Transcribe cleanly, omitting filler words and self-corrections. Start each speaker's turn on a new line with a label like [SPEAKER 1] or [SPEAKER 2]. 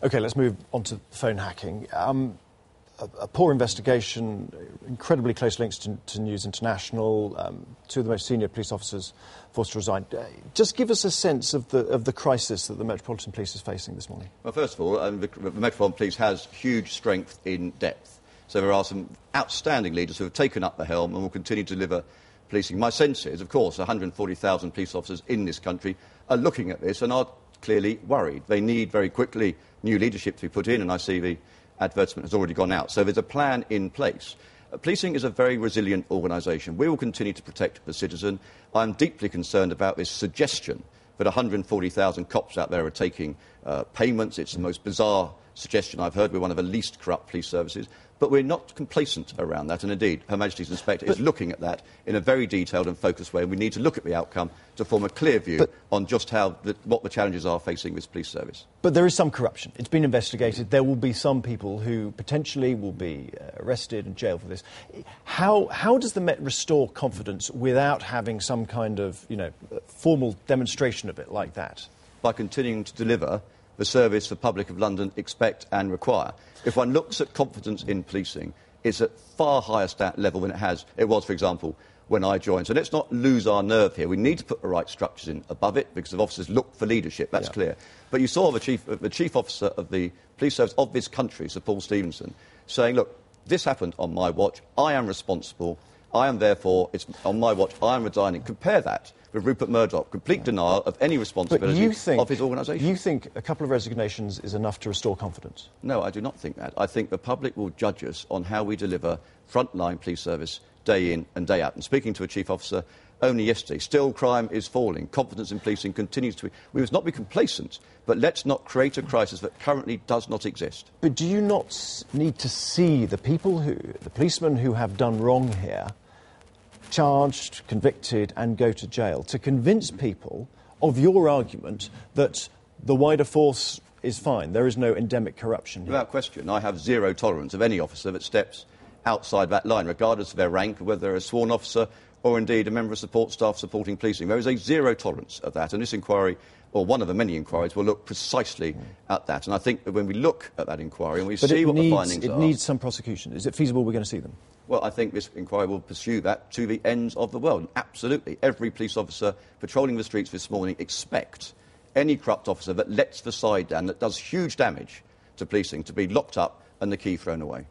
[SPEAKER 1] OK, let's move on to phone hacking. A poor investigation, incredibly close links to News International, two of the most senior police officers forced to resign. Just give us a sense of the crisis that the Metropolitan Police is facing this morning.
[SPEAKER 2] Well, first of all, the Metropolitan Police has huge strength in depth. So there are some outstanding leaders who have taken up the helm and will continue to deliver policing. My sense is, of course, 140,000 police officers in this country are looking at this and are clearly worried. They need very quickly new leadership to be put in, and I see the advertisement has already gone out. So there's a plan in place. Policing is a very resilient organisation. We will continue to protect the citizen. I'm deeply concerned about this suggestion that 140,000 cops out there are taking payments. It's the most bizarre suggestion I've heard. We're one of the least corrupt police services. But we're not complacent around that, and indeed, Her Majesty's Inspector is looking at that in a very detailed and focused way. We need to look at the outcome to form a clear view on just what the challenges are facing this police service.
[SPEAKER 1] But there is some corruption. It's been investigated. There will be some people who potentially will be arrested and jailed for this. How does the Met restore confidence without having some kind of, formal demonstration of it like that?
[SPEAKER 2] By continuing to deliver the service the public of London expect and require. If one looks at confidence in policing, it's at far higher level than it was, for example, when I joined. So let's not lose our nerve here. We need to put the right structures in above it because the officers look for leadership, that's clear. But you saw the chief officer of the police service of this country, Sir Paul Stephenson, saying, look, this happened on my watch, I am responsible, it's on my watch, I am resigning. Compare that with Rupert Murdoch, complete denial of any responsibility of his organisation.
[SPEAKER 1] You think a couple of resignations is enough to restore confidence?
[SPEAKER 2] No, I do not think that. I think the public will judge us on how we deliver frontline police service day in and day out. And speaking to a chief officer only yesterday, still crime is falling, confidence in policing continues to be... We must not be complacent, but let's not create a crisis that currently does not exist.
[SPEAKER 1] But do you not need to see the policemen who have done wrong here, charged, convicted and go to jail, to convince people of your argument that the wider force is fine, there is no endemic corruption here?
[SPEAKER 2] Without question, I have zero tolerance of any officer that steps outside that line, regardless of their rank, whether they're a sworn officer or indeed a member of support staff supporting policing. There is a zero tolerance of that, and this inquiry, or one of the many inquiries, will look precisely at that. And I think that when we look at that inquiry and we see what the findings are...
[SPEAKER 1] It needs some prosecution. Is it feasible we're going to see them?
[SPEAKER 2] Well, I think this inquiry will pursue that to the ends of the world. Absolutely. Every police officer patrolling the streets this morning expects any corrupt officer that lets the side down, that does huge damage to policing, to be locked up and the key thrown away.